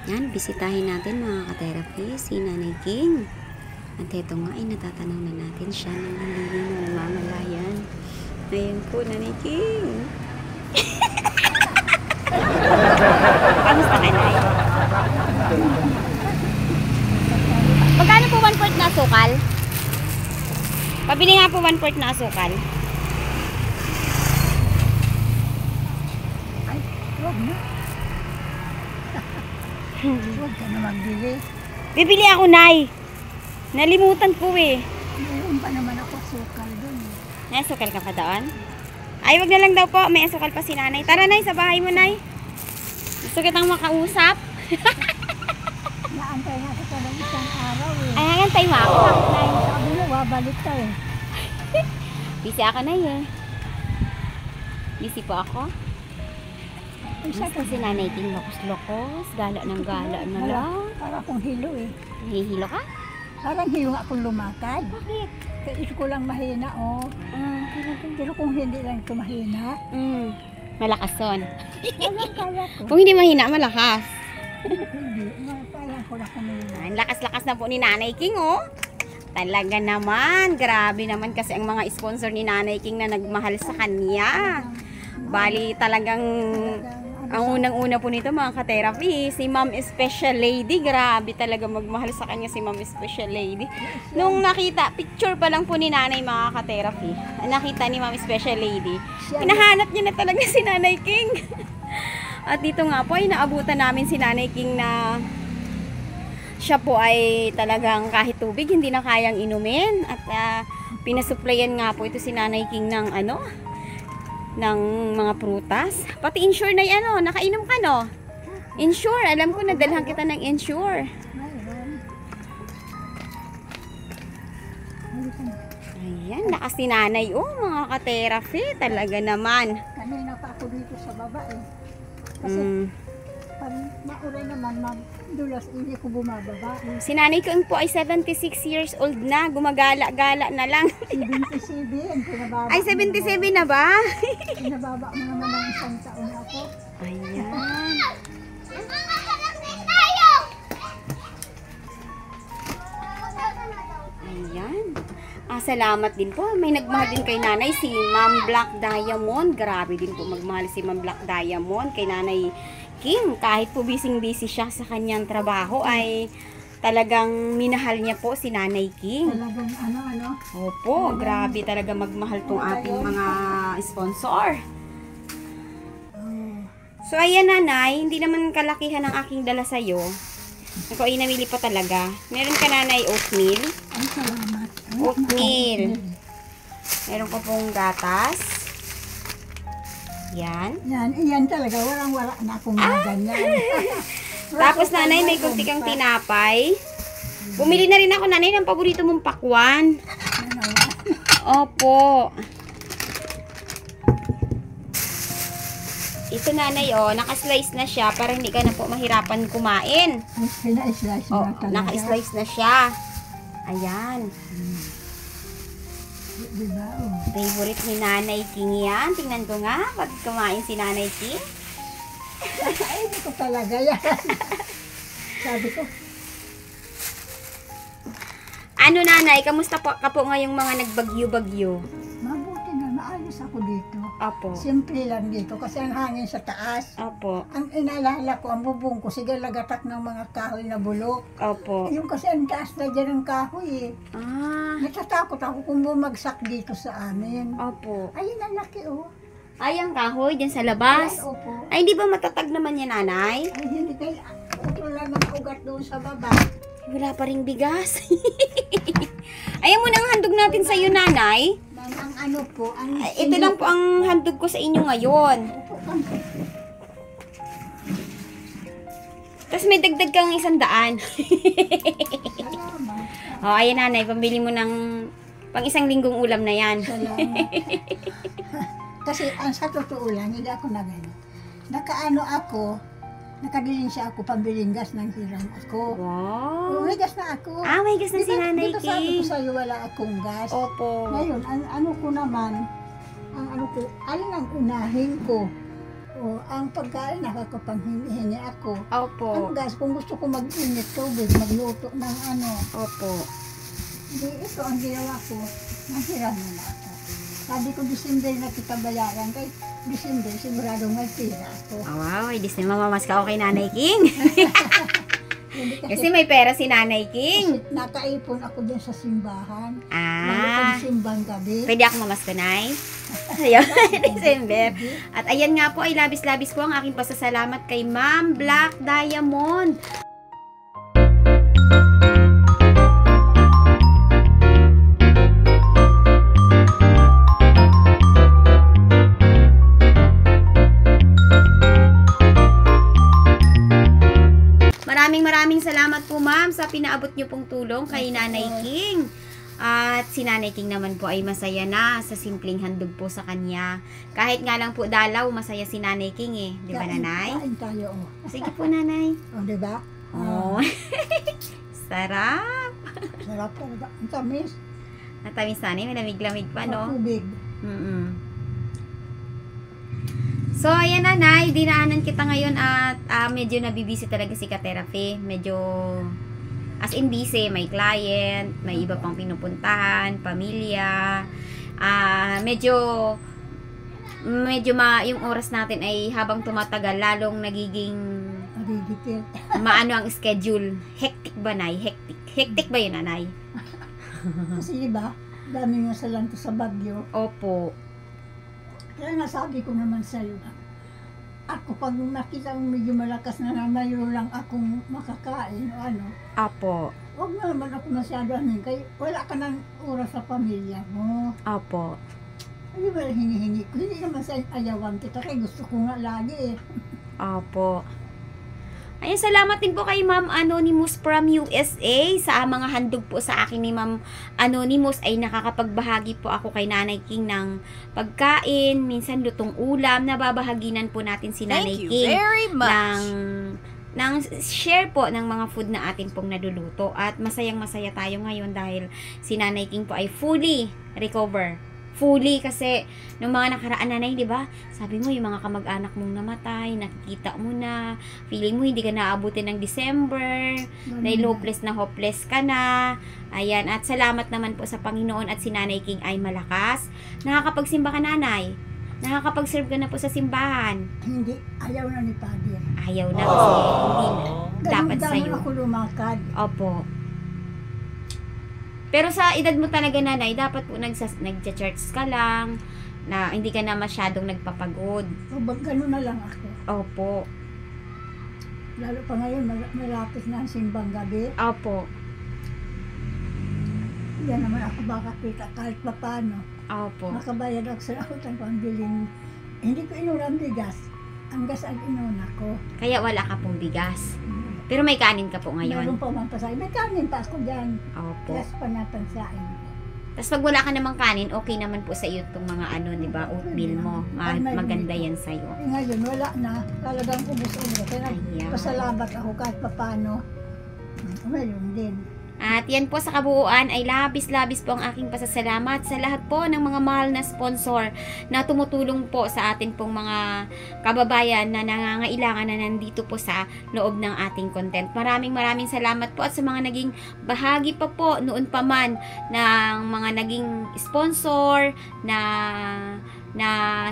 Yan, bisitahin natin mga ka-therapy, si Nanay King. At ito nga ay natatanaw na natin siya ng halili na namamalayan. Ayan po, Nanay King. Kamusta ka, Nay? Magkano po 1/4 na asukal? Pabili nga po 1/4 na asukal. Ay, huwag na. Huwag ka na magbili. Bibili ako, Nay. Nalimutan ko eh. Mayroon pa naman ako sukal doon. May asukal ka pa doon? Ay, wag na lang daw po. May asukal pa si Nanay. Tara, Nay, sa bahay mo, Nay. Gusto kitang makausap. Naantay na kita ng isang araw eh. Ay, hangantay mo ako. Nay. Sabi mo, wabalik ka eh. Busy ako, Nay eh. Busy po ako. Ay, siya Basta si Nanay King lokos-lokos. Gala ng gala na lang. Para akong hilo eh. Nahihilo ka? Parang hiyo akong lumakad. Bakit? Kaya ko lang mahina oh. Pero kung hindi lang ito mahina, Malakas son. kaya ko. Kung hindi mahina, malakas. Hindi, kaya ko na kumina. Ang lakas-lakas na po ni Nanay King, oh. Talaga naman. Grabe naman kasi ang mga sponsor ni Nanay King na nagmahal sa kanya. Bali talagang ang unang-una po nito mga ka-therapy, si Ma'am Special Lady. Grabe talaga magmahal sa kanya si Ma'am Special Lady. Nung nakita, picture pa lang po ni Nanay mga ka-therapy, nakita ni Ma'am Special Lady, hinahanap niya na talaga si Nanay King. At dito nga po ay naabutan namin si Nanay King na siya po ay talagang kahit tubig hindi na kayang inumin. At pinasuplayan nga po ito si Nanay King ng ng mga prutas. Pati insure na yan, nakainom ka, no? Insure, alam ko nadalhan kita ng insure. Mayroon. Ayan, lakas ni Nanay, mga ka-therapy, talaga naman. Kanina pa ako dito sa baba eh. Kasi pag mauray naman, madulas, hindi ko bumababa. Si Nanay ko po ay 76 years old na, gumagala-gala na lang. 77, pinababa. Ay, 77 na ba? Pinababa mo naman ng isang taon ako. Ayan. Ayan. Salamat din po. May nagmahal din kay Nanay, si Ma'am Black Diamond. Grabe din po magmahal si Ma'am Black Diamond kay Nanay King. Kahit po busy siya sa kanyang trabaho, ay talagang minahal niya po si Nanay King. Talagang ano. Opo, grabe talaga magmahal tong ating mga sponsor. So ayan, Nanay, hindi naman kalakihan ang aking dala sa'yo. Ako ay namili pa talaga. Meron ka, Nanay, oatmeal. Ay, salamat. Oatmeal. Meron ko pong gatas. Yan. Yan talaga. Wala na akong ganyan. Tapos, Nanay, may kunti kang tinapay. Bumili na rin ako, Nanay, ng paborito mong pakwan. Opo. Ito, Nanay, naka-slice na siya para hindi ka na po mahirapan kumain. Pina-slice na talaga. Naka-slice na siya. Ayan. Diba? Favorite ni Nanay King yan. Tingnan ko nga, pag kumain si Nanay King. Ay, hindi ko talaga yan. Sabi ko. Ano, Nanay, kamusta po ka po ngayong mga nagbagyo-bagyo? Mabuti na, maayos ako dito. Opo. Simple lang dito kasi ang hangin sa taas. Opo. Ang inaalala ko, ang bubong ko, sige lagatak ng mga kahoy na bulok. Opo. Yung kasi ang taas na dyan ng kahoy eh. Natatakot ako kung bumagsak dito sa amin. Opo. Ayun ang laki oh. Ay, ang kahoy dyan sa labas. Ay, opo. Ay, hindi ba matatag naman yan, Nanay? Ay, hindi kayo. Ito lang nakaugat doon sa baba. Wala pa ring bigas. Ayan mo na ang handog natin sa iyo, Nanay. Ang ano po, ang... Ito lang po ang handog ko sa inyo ngayon. Opo, kami. Tapos may dagdag kang 100. Salamat. Ayan, Nanay, pambili mo ng pang isang linggong ulam na yan. Salamat. Kasi ang sa totoo lang, hindi ako na gano'n. Nakaano ako, nakabilin siya ako, pambiling gas ng hiram ako. Wow. May gas na ako. May gas na si Diba, Nanay dito sabi King. ko sa'yo, wala akong gas. Opo. Ngayon, ano ko naman, ang ano ko, alin ang unahin ko? O, ang pagkain nakakapanghingi ako. Opo. Ang gas, kung gusto ko mag-init tubig, magluto ng ano. Opo. Hindi, ito ang ginawa ko. Nahira na ako. Sabi ko, December na kita bayaran. Kay December, sigurado may pera ako. Oh, wow, di si mamamas ka kay Nanay King. Hindi Kasi may pera si Nanay King. kasi nakaipon ako dyan sa simbahan. Lalo Ah, pag simbang gabi. pwede ako mamastanay. Ayun, December. At ayan nga po ay labis-labis po ang aking pasasalamat kay Ma'am Black Diamond. Maraming salamat po ma'am sa pinaabot niyo pong tulong kay Nanay King. At si Nanay King naman po ay masaya na sa simpleng handog po sa kanya. Kahit nga lang po dalaw, masaya si Nanay King eh. Di ba, Nanay? Kain tayo, oh. Sige po, Nanay. O, di ba? Oh. Sarap. Sarap talaga. Ang tamis. Natamis Nanay, malamig-lamig pa, no? Tubig. Mm-mm. So, ayan Nanay, dinaanan kita ngayon at medyo nabibisi talaga si Ka-therapy. Medyo, as in busy, may client, may iba pang pinupuntahan, pamilya. Medyo yung oras natin ay habang tumatagal, lalong nagiging Magigipit. maano ang schedule. Hectic ba, Nay? Hectic. Hectic ba yun, Nanay? Kasi di ba, dami nga salanta sa Bagyo. Opo. Kaya nasabi ko naman sa'yo, ako pag nakita mo medyo malakas na mayroon lang akong makakain o ano, Opo. huwag na naman ako masyado amin, kaya wala ka ng oras sa pamilya mo. Opo. Ano ba hinihingi ko? Hindi naman sa ayawan kita, kaya gusto ko nga lagi eh. Opo. Ayun, salamat din po kay Ma'am Anonymous from USA sa mga handog po sa akin ni Ma'am Anonymous ay nakakapagbahagi po ako kay Nanay King ng pagkain, minsan lutong ulam, nababahaginan po natin si Nanay King very much. ng share po ng mga food na atin pong naluluto at masayang-masaya tayo ngayon dahil si Nanay King po ay fully recover. Fully kasi nung mga nakaraan Nanay, di ba? Sabi mo yung mga kamag-anak mong namatay, nakikita mo na, feeling mo hindi ka naabutin ng December, dahil hopeless na hopeless ka na. Ayan, at salamat naman po sa Panginoon at si Nanay King ay malakas. Nakakapagsimba ka Nanay. Nakakapag-serve ka na po sa simbahan. Hindi, ayaw na ni Padre. Ayaw na kasi hindi na. Dapat Ganun sa'yo. ako lumakad. Opo. Pero sa edad mo talaga Nanay, dapat po nagcha-church ka lang, na hindi ka na masyadong nagpapagod. O ganun na lang ako. Opo. Lalo pa ngayon, malapit na ang simbang gabi. Opo. Yan naman ako baka kita kahit pa paano. Opo. Makabayad ako sa utang pambilin. Hindi ko inunang bigas. Ang gas ang inuna ko. Kaya wala ka pong bigas. Pero may kanin ka po ngayon. Meron pa man pasahin. May kanin pa ako dyan. Opo. Plus pa natansain. Tapos pag wala ka namang kanin, okay naman po sa iyo itong mga ano, di ba, oatmeal mo. Maganda yan sa iyo. Ngayon, wala na. Talagang ubos-ubos. Kaya Ayan. pasalamat ako kahit pa paano. Ngayon din. At yan po sa kabuuan ay labis-labis po ang aking pasasalamat sa lahat po ng mga mahal na sponsor na tumutulong po sa atin pong mga kababayan na nangangailangan na nandito po sa loob ng ating content. Maraming salamat po at sa mga naging bahagi pa po noon pa man ng mga naging sponsor na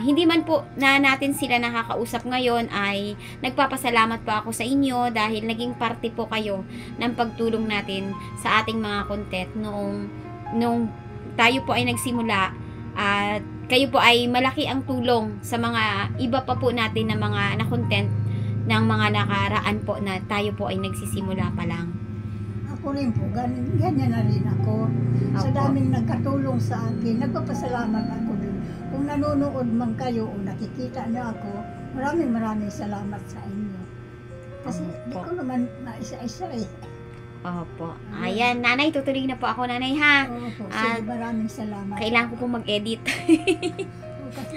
hindi man po na natin sila nakakausap ngayon ay nagpapasalamat po ako sa inyo dahil naging parte po kayo ng pagtulong natin sa ating mga content noong tayo po ay nagsimula at kayo po ay malaki ang tulong sa mga iba pa po natin na mga na content ng mga nakaraan po na tayo po ay nagsisimula pa lang. Ako rin po, ganyan na rin ako. Sa Opo. daming nagkatulong sa akin, nagpapasalamat ako din. Kung nanonood man kayo o nakikita niyo ako, maraming salamat sa inyo. Kasi di Opo. ko naman maisa-isa eh. Opo. Ayan, Nanay, tutuloy na po ako, Nanay, ha? Opo, Ah, sige, maraming salamat. Kailangan ko po mag-edit. Kasi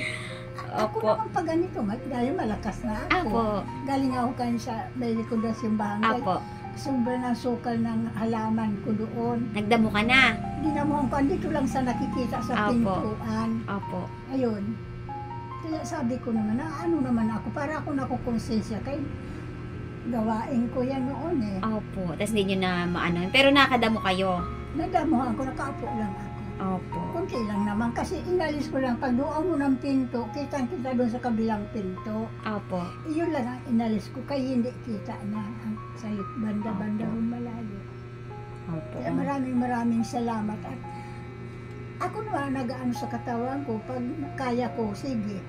Opo. ako naman pag ganito, dahil malakas na ako. Apo. Galing ako kayo sa mediko na simbahan. Apo. Sobrang ng sukal ng halaman ko doon. Nagdamo ka na. Hindi na mo dito lang sa nakikita sa Apo. pintuan. Opo. Ayun. Kaya sabi ko naman, ano naman ako, para ako nakukonsensya kay gawain ko yan noon eh. Opo. Tapos hindi nyo na maano. Pero nakadamo kayo. Nadamuhan ko, nakaupo lang ako. Opo. Kunti lang naman kasi inalis ko lang. Pag doon mo ng pinto, kitang-kita doon sa kabilang pinto. Opo. Iyon lang ang inalis ko, kaya hindi kita na ang sa banda-banda Opo. ron malayo. Opo. Kaya maraming salamat. At ako naman nag-ano sa katawan ko, pag kaya ko, sige.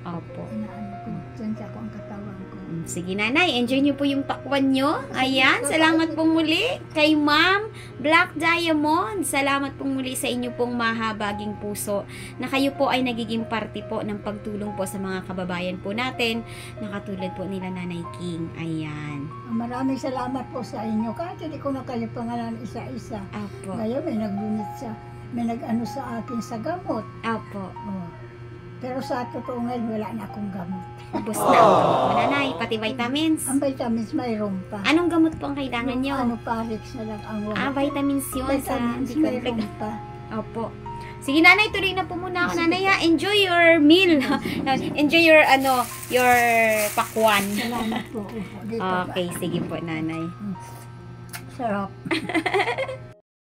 Opo. Inaano ko, tsensya ko ang katawan ko. Sige nanay, enjoy nyo po yung pakwan nyo. Ayan, salamat pong muli kay Ma'am Black Diamond. Salamat pong muli sa inyo pong mahabaging puso na kayo po ay nagiging parte po ng pagtulong po sa mga kababayan po natin na katulad po nila Nanay King. Ayan. Maraming salamat po sa inyo. Kahit hindi ko na kayo pangalan isa-isa. Opo. Ngayon may nag-donate siya, may nag-ano sa akin sa gamot. Opo. Oh. Pero sa totoo ngayon, wala na akong gamot. Ubus na ang gamot mo, nanay. Pati vitamins. Ang vitamins mayroon pa. Anong gamot po ang kailangan nyo? Ano, Parix na lang ang wala. Vitamins yun sa Vitamins hindi mayroon complex. pa. Opo. Sige nanay, tuloy na po muna ako nanay ha. Enjoy your meal. Enjoy your your pakwan. Salamat po. Dito pa. Okay, sige po nanay. Sarap.